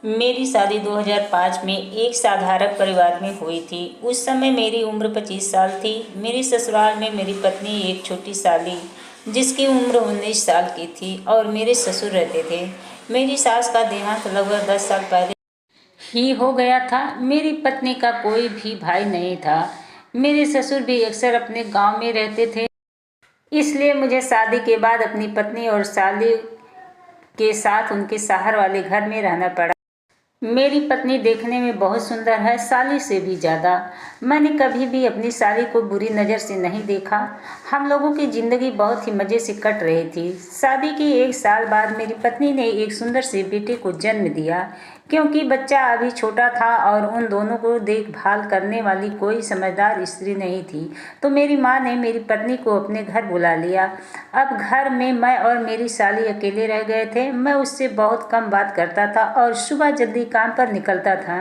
मेरी शादी 2005 में एक साधारण परिवार में हुई थी। उस समय मेरी उम्र 25 साल थी। मेरे ससुराल में मेरी पत्नी, एक छोटी साली जिसकी उम्र 19 साल की थी, और मेरे ससुर रहते थे। मेरी सास का देहांत लगभग 10 साल पहले ही हो गया था। मेरी पत्नी का कोई भी भाई नहीं था। मेरे ससुर भी अक्सर अपने गांव में रहते थे, इसलिए मुझे शादी के बाद अपनी पत्नी और साली के साथ उनके शहर वाले घर में रहना पड़ा। मेरी पत्नी देखने में बहुत सुंदर है, साली से भी ज़्यादा। मैंने कभी भी अपनी साली को बुरी नज़र से नहीं देखा। हम लोगों की ज़िंदगी बहुत ही मज़े से कट रही थी। शादी के एक साल बाद मेरी पत्नी ने एक सुंदर से बेटे को जन्म दिया। क्योंकि बच्चा अभी छोटा था और उन दोनों को देखभाल करने वाली कोई समझदार स्त्री नहीं थी, तो मेरी माँ ने मेरी पत्नी को अपने घर बुला लिया। अब घर में मैं और मेरी साली अकेले रह गए थे। मैं उससे बहुत कम बात करता था और सुबह जल्दी काम पर निकलता था,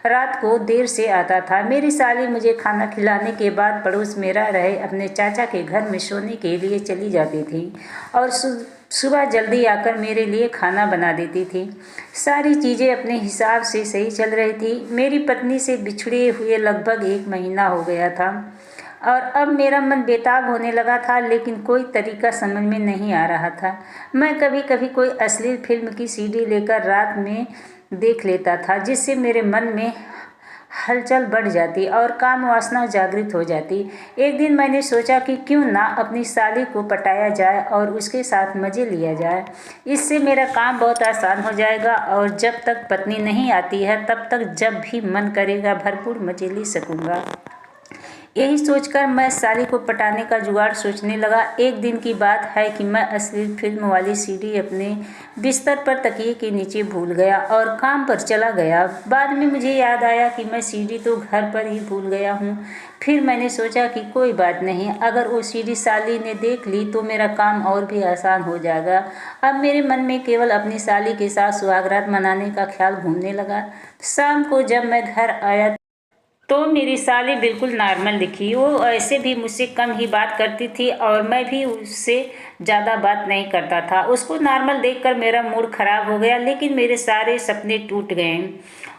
रात को देर से आता था। मेरी साली मुझे खाना खिलाने के बाद पड़ोस में रह रहे अपने चाचा के घर में सोने के लिए चली जाती थी और सुबह जल्दी आकर मेरे लिए खाना बना देती थी। सारी चीज़ें अपने हिसाब से सही चल रही थी। मेरी पत्नी से बिछड़े हुए लगभग 1 महीना हो गया था और अब मेरा मन बेताब होने लगा था, लेकिन कोई तरीका समझ में नहीं आ रहा था। मैं कभी कभी कोई अश्लील फिल्म की सीडी लेकर रात में देख लेता था, जिससे मेरे मन में हलचल बढ़ जाती और काम वासना जागृत हो जाती। एक दिन मैंने सोचा कि क्यों ना अपनी साली को पटाया जाए और उसके साथ मज़े लिया जाए। इससे मेरा काम बहुत आसान हो जाएगा और जब तक पत्नी नहीं आती है तब तक जब भी मन करेगा भरपूर मज़े ले सकूँगा। यही सोचकर मैं साली को पटाने का जुगाड़ सोचने लगा। एक दिन की बात है कि मैं अश्लील फिल्म वाली सीडी अपने बिस्तर पर तकिए के नीचे भूल गया और काम पर चला गया। बाद में मुझे याद आया कि मैं सीडी तो घर पर ही भूल गया हूँ। फिर मैंने सोचा कि कोई बात नहीं, अगर वो सीडी साली ने देख ली तो मेरा काम और भी आसान हो जाएगा। अब मेरे मन में केवल अपनी साली के साथ सुहागरात मनाने का ख्याल घूमने लगा। शाम को जब मैं घर आया तो मेरी साली बिल्कुल नॉर्मल दिखी। वो ऐसे भी मुझसे कम ही बात करती थी और मैं भी उससे ज़्यादा बात नहीं करता था। उसको नॉर्मल देखकर मेरा मूड खराब हो गया, लेकिन मेरे सारे सपने टूट गए।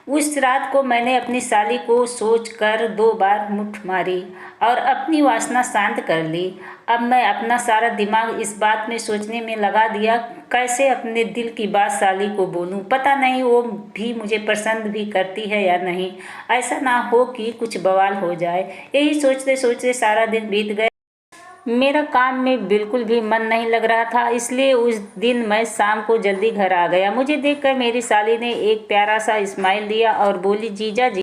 उस रात को मैंने अपनी साली को सोचकर 2 बार मुट्ठी मारी और अपनी वासना शांत कर ली। अब मैं अपना सारा दिमाग इस बात में सोचने में लगा दिया कैसे अपने दिल की बात साली को बोलूं। पता नहीं वो भी मुझे पसंद भी करती है या नहीं। ऐसा ना हो कि कुछ बवाल हो जाए। यही सोचते सोचते सारा दिन बीत गया। मेरा काम में बिल्कुल भी मन नहीं लग रहा था, इसलिए उस दिन मैं शाम को जल्दी घर आ गया। मुझे देखकर मेरी साली ने एक प्यारा सा स्माइल दिया और बोली, जीजा जी,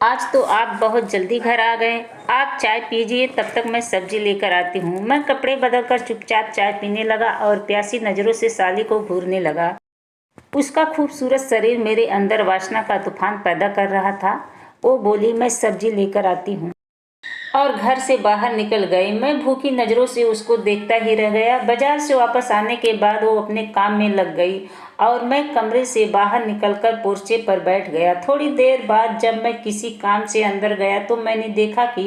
आज तो आप बहुत जल्दी घर आ गए। आप चाय पीजिए, तब तक मैं सब्जी लेकर आती हूँ। मैं कपड़े बदलकर चुपचाप चाय पीने लगा और प्यासी नज़रों से साली को घूरने लगा। उसका खूबसूरत शरीर मेरे अंदर वासना का तूफान पैदा कर रहा था। वो बोली, मैं सब्जी लेकर आती हूँ, और घर से बाहर निकल गई। मैं भूखी नज़रों से उसको देखता ही रह गया। बाजार से वापस आने के बाद वो अपने काम में लग गई और मैं कमरे से बाहर निकलकर पोर्चे पर बैठ गया। थोड़ी देर बाद जब मैं किसी काम से अंदर गया तो मैंने देखा कि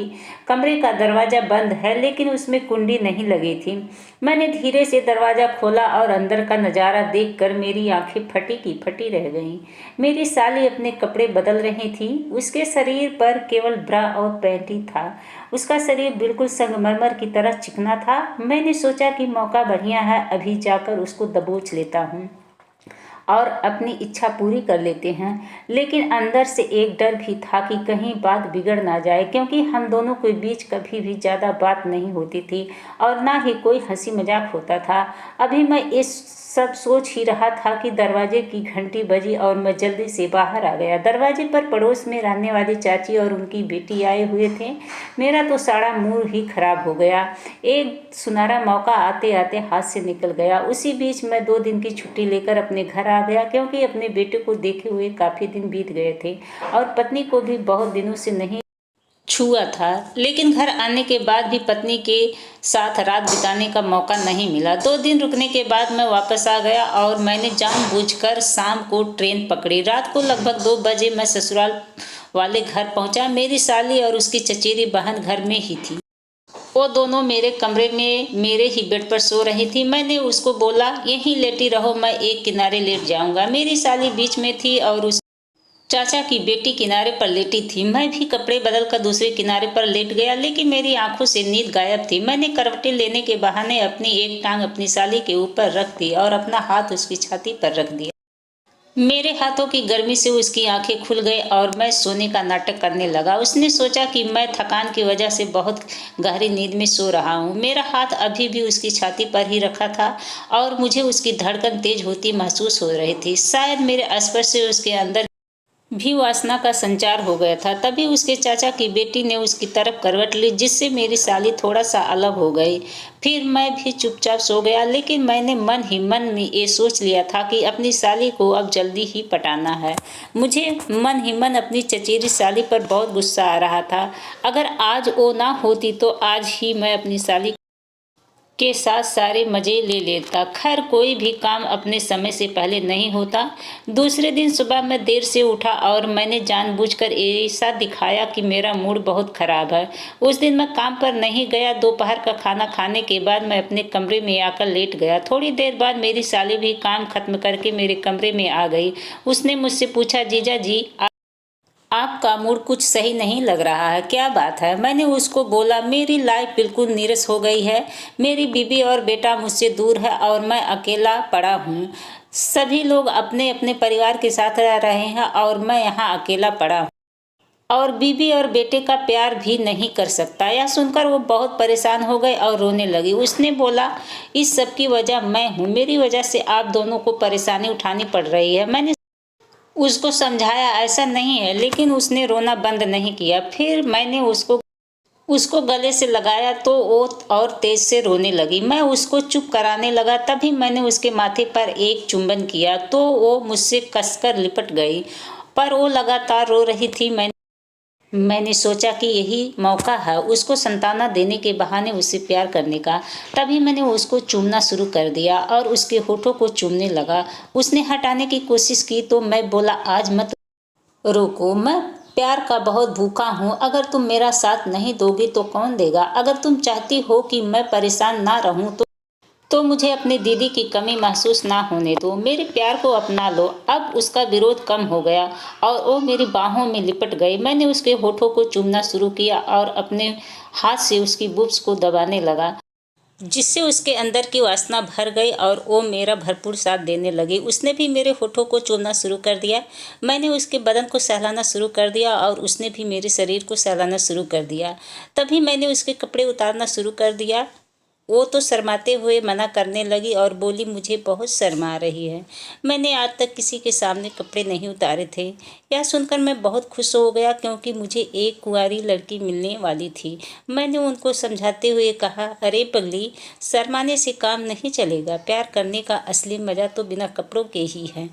कमरे का दरवाज़ा बंद है, लेकिन उसमें कुंडी नहीं लगी थी। मैंने धीरे से दरवाज़ा खोला और अंदर का नज़ारा देखकर मेरी आंखें फटी की फटी रह गईं। मेरी साली अपने कपड़े बदल रही थी। उसके शरीर पर केवल ब्रा और पैंट ही था। उसका शरीर बिल्कुल संगमरमर की तरह चिकना था। मैंने सोचा कि मौका बढ़िया है, अभी जाकर उसको दबोच लेता हूँ और अपनी इच्छा पूरी कर लेते हैं। लेकिन अंदर से एक डर भी था कि कहीं बात बिगड़ ना जाए, क्योंकि हम दोनों के बीच कभी भी ज़्यादा बात नहीं होती थी और ना ही कोई हंसी मजाक होता था। अभी मैं इस सब सोच ही रहा था कि दरवाजे की घंटी बजी और मैं जल्दी से बाहर आ गया। दरवाजे पर पड़ोस में रहने वाली चाची और उनकी बेटी आए हुए थे। मेरा तो सारा मूड ही खराब हो गया। एक सुनहरा मौका आते आते हाथ से निकल गया। उसी बीच मैं 2 दिन की छुट्टी लेकर अपने घर आ गया, क्योंकि अपने बेटे को देखे हुए काफ़ी दिन बीत गए थे और पत्नी को भी बहुत दिनों से नहीं छुआ था। लेकिन घर आने के बाद भी पत्नी के साथ रात बिताने का मौका नहीं मिला। 2 दिन रुकने के बाद मैं वापस आ गया और मैंने जानबूझकर शाम को ट्रेन पकड़ी। रात को लगभग 2 बजे मैं ससुराल वाले घर पहुंचा। मेरी साली और उसकी चचेरी बहन घर में ही थी। वो दोनों मेरे कमरे में मेरे ही बेड पर सो रही थी। मैंने उसको बोला, यहीं लेटी रहो, मैं एक किनारे लेट जाऊंगा। मेरी साली बीच में थी और उस चाचा की बेटी किनारे पर लेटी थी। मैं भी कपड़े बदलकर दूसरे किनारे पर लेट गया, लेकिन मेरी आंखों से नींद गायब थी। मैंने करवटें लेने के बहाने अपनी एक टांग अपनी साली के ऊपर रख दी और अपना हाथ उसकी छाती पर रख दिया। मेरे हाथों की गर्मी से उसकी आंखें खुल गई और मैं सोने का नाटक करने लगा। उसने सोचा कि मैं थकान की वजह से बहुत गहरी नींद में सो रहा हूँ। मेरा हाथ अभी भी उसकी छाती पर ही रखा था और मुझे उसकी धड़कन तेज होती महसूस हो रही थी। शायद मेरे स्पर्श से उसके अंदर भी वासना का संचार हो गया था। तभी उसके चाचा की बेटी ने उसकी तरफ करवट ली, जिससे मेरी साली थोड़ा सा अलग हो गई। फिर मैं भी चुपचाप सो गया, लेकिन मैंने मन ही मन में ये सोच लिया था कि अपनी साली को अब जल्दी ही पटाना है। मुझे मन ही मन अपनी चचेरी साली पर बहुत गुस्सा आ रहा था। अगर आज वो ना होती तो आज ही मैं अपनी साली के साथ सारे मजे ले लेता। खैर, कोई भी काम अपने समय से पहले नहीं होता। दूसरे दिन सुबह मैं देर से उठा और मैंने जानबूझकर ऐसा दिखाया कि मेरा मूड बहुत खराब है। उस दिन मैं काम पर नहीं गया। दोपहर का खाना खाने के बाद मैं अपने कमरे में आकर लेट गया। थोड़ी देर बाद मेरी साली भी काम खत्म करके मेरे कमरे में आ गई। उसने मुझसे पूछा, जीजा जी, आपका मूड कुछ सही नहीं लग रहा है, क्या बात है? मैंने उसको बोला, मेरी लाइफ बिल्कुल नीरस हो गई है। मेरी बीवी और बेटा मुझसे दूर है और मैं अकेला पड़ा हूँ। सभी लोग अपने अपने परिवार के साथ रह रहे हैं और मैं यहाँ अकेला पड़ा हूँ और बीवी और बेटे का प्यार भी नहीं कर सकता। यह सुनकर वो बहुत परेशान हो गई और रोने लगी। उसने बोला, इस सब की वजह मैं हूँ। मेरी वजह से आप दोनों को परेशानी उठानी पड़ रही है। मैंने उसको समझाया ऐसा नहीं है, लेकिन उसने रोना बंद नहीं किया। फिर मैंने उसको उसको गले से लगाया तो वो और तेज से रोने लगी। मैं उसको चुप कराने लगा। तभी मैंने उसके माथे पर एक चुंबन किया तो वो मुझसे कसकर लिपट गई, पर वो लगातार रो रही थी। मैंने सोचा कि यही मौका है उसको सांत्वना देने के बहाने उससे प्यार करने का। तभी मैंने उसको चूमना शुरू कर दिया और उसके होठों को चूमने लगा। उसने हटाने की कोशिश की तो मैं बोला, आज मत रोको, मैं प्यार का बहुत भूखा हूँ। अगर तुम मेरा साथ नहीं दोगे तो कौन देगा? अगर तुम चाहती हो कि मैं परेशान ना रहूँ तो मुझे अपनी दीदी की कमी महसूस ना होने दो। मेरे प्यार को अपना लो। अब उसका विरोध कम हो गया और वो मेरी बाहों में लिपट गई। मैंने उसके होठों को चूमना शुरू किया और अपने हाथ से उसकी बुब्स को दबाने लगा, जिससे उसके अंदर की वासना भर गई और वो मेरा भरपूर साथ देने लगी। उसने भी मेरे होठों को चूमना शुरू कर दिया। मैंने उसके बदन को सहलाना शुरू कर दिया और उसने भी मेरे शरीर को सहलाना शुरू कर दिया। तभी मैंने उसके कपड़े उतारना शुरू कर दिया। वो तो शर्माते हुए मना करने लगी और बोली, मुझे बहुत शर्म आ रही है। मैंने आज तक किसी के सामने कपड़े नहीं उतारे थे। यह सुनकर मैं बहुत खुश हो गया, क्योंकि मुझे एक कुंवारी लड़की मिलने वाली थी। मैंने उनको समझाते हुए कहा, अरे पगली, शर्माने से काम नहीं चलेगा। प्यार करने का असली मज़ा तो बिना कपड़ों के ही है।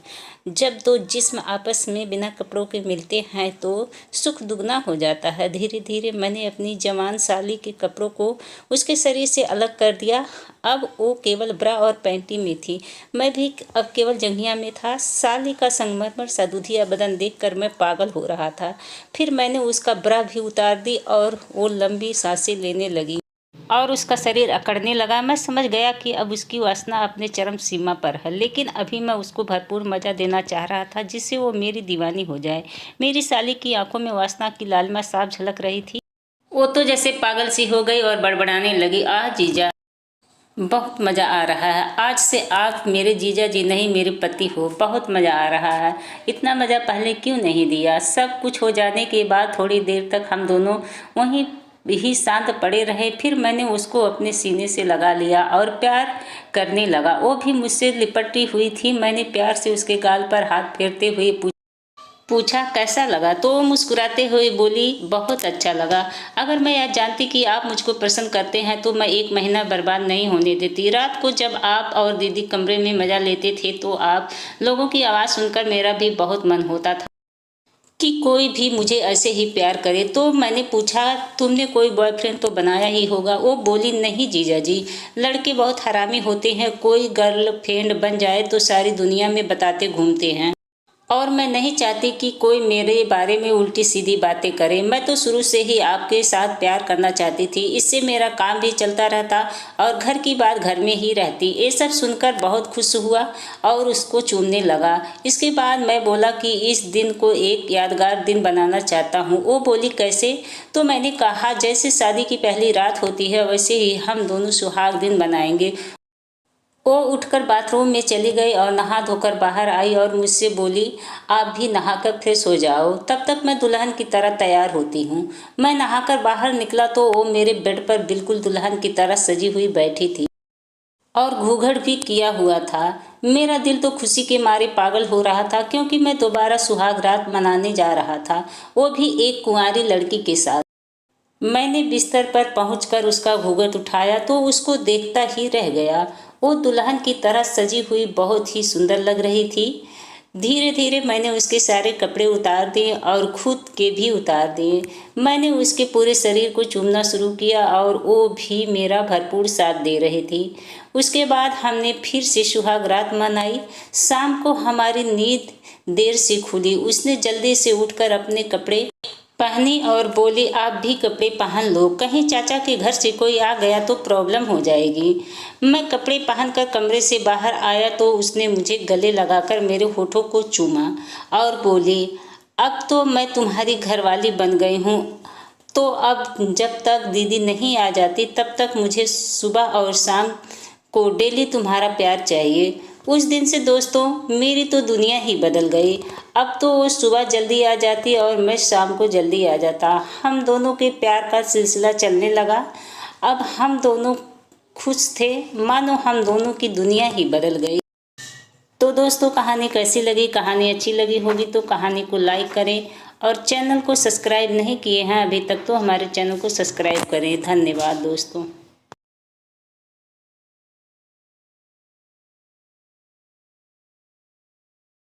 जब दो जिस्म आपस में बिना कपड़ों के मिलते हैं तो सुख दुगना हो जाता है। धीरे धीरे मैंने अपनी जवान साली के कपड़ों को उसके शरीर से अलग कर दिया। अब वो केवल ब्रा और पैंटी में थी। मैं भी अब केवल जंघिया में था। साली का संगमरमर सा दूधिया बदन देखकर मैं पागल हो रहा था। फिर मैंने उसका ब्रा भी उतार दी और वो लंबी सांसें लेने लगी और उसका शरीर अकड़ने लगा। मैं समझ गया कि अब उसकी वासना अपने चरम सीमा पर है, लेकिन अभी मैं उसको भरपूर मज़ा देना चाह रहा था, जिससे वो मेरी दीवानी हो जाए। मेरी साली की आंखों में वासना की लालिमा साफ झलक रही थी। वो तो जैसे पागल सी हो गई और बड़बड़ाने लगी, आ जीजा, बहुत मज़ा आ रहा है। आज से आप मेरे जीजा जी नहीं, मेरे पति हो। बहुत मज़ा आ रहा है। इतना मज़ा पहले क्यों नहीं दिया? सब कुछ हो जाने के बाद थोड़ी देर तक हम दोनों वहीं ही शांत पड़े रहे। फिर मैंने उसको अपने सीने से लगा लिया और प्यार करने लगा। वो भी मुझसे लिपटी हुई थी। मैंने प्यार से उसके गाल पर हाथ फेरते हुए पूछा, कैसा लगा? तो वो मुस्कुराते हुए बोली, बहुत अच्छा लगा। अगर मैं यह जानती कि आप मुझको पसंद करते हैं तो मैं 1 महीना बर्बाद नहीं होने देती। रात को जब आप और दीदी कमरे में मज़ा लेते थे तो आप लोगों की आवाज़ सुनकर मेरा भी बहुत मन होता था कि कोई भी मुझे ऐसे ही प्यार करे। तो मैंने पूछा, तुमने कोई बॉयफ्रेंड तो बनाया ही होगा? वो बोली, नहीं जीजा जी, लड़के बहुत हरामी होते हैं। कोई गर्लफ्रेंड बन जाए तो सारी दुनिया में बताते घूमते हैं। और मैं नहीं चाहती कि कोई मेरे बारे में उल्टी सीधी बातें करे। मैं तो शुरू से ही आपके साथ प्यार करना चाहती थी, इससे मेरा काम भी चलता रहता और घर की बात घर में ही रहती। ये सब सुनकर बहुत खुश हुआ और उसको चूमने लगा। इसके बाद मैं बोला कि इस दिन को एक यादगार दिन बनाना चाहता हूँ। वो बोली कैसे? तो मैंने कहा जैसे शादी की पहली रात होती है वैसे ही हम दोनों सुहाग दिन बनाएंगे। वो उठकर बाथरूम में चली गई और नहा धोकर बाहर आई और मुझसे बोली आप भी नहाकर फ्रेश हो जाओ, तब तक मैं दुल्हन की तरह तैयार होती हूँ। मैं नहाकर बाहर निकला तो वो मेरे बेड पर बिल्कुल दुल्हन की तरह सजी हुई बैठी थी और घूंघट भी किया हुआ था। मेरा दिल तो खुशी के मारे पागल हो रहा था क्योंकि मैं दोबारा सुहाग रात मनाने जा रहा था, वो भी एक कुंवारी लड़की के साथ। मैंने बिस्तर पर पहुंचकर उसका घूंघट उठाया तो उसको देखता ही रह गया। वो दुल्हन की तरह सजी हुई बहुत ही सुंदर लग रही थी। धीरे धीरे मैंने उसके सारे कपड़े उतार दिए और खुद के भी उतार दिए। मैंने उसके पूरे शरीर को चूमना शुरू किया और वो भी मेरा भरपूर साथ दे रही थी। उसके बाद हमने फिर से सुहाग रात मनाई। शाम को हमारी नींद देर से खुली। उसने जल्दी से उठकर अपने कपड़े पहनी और बोली आप भी कपड़े पहन लो, कहीं चाचा के घर से कोई आ गया तो प्रॉब्लम हो जाएगी। मैं कपड़े पहनकर कमरे से बाहर आया तो उसने मुझे गले लगाकर मेरे होठों को चूमा और बोली अब तो मैं तुम्हारी घरवाली बन गई हूँ, तो अब जब तक दीदी नहीं आ जाती तब तक मुझे सुबह और शाम को डेली तुम्हारा प्यार चाहिए। उस दिन से दोस्तों मेरी तो दुनिया ही बदल गई। अब तो वो सुबह जल्दी आ जाती और मैं शाम को जल्दी आ जाता। हम दोनों के प्यार का सिलसिला चलने लगा। अब हम दोनों खुश थे, मानो हम दोनों की दुनिया ही बदल गई। तो दोस्तों कहानी कैसी लगी? कहानी अच्छी लगी होगी तो कहानी को लाइक करें और चैनल को सब्सक्राइब नहीं किए हैं अभी तक तो हमारे चैनल को सब्सक्राइब करें। धन्यवाद दोस्तों।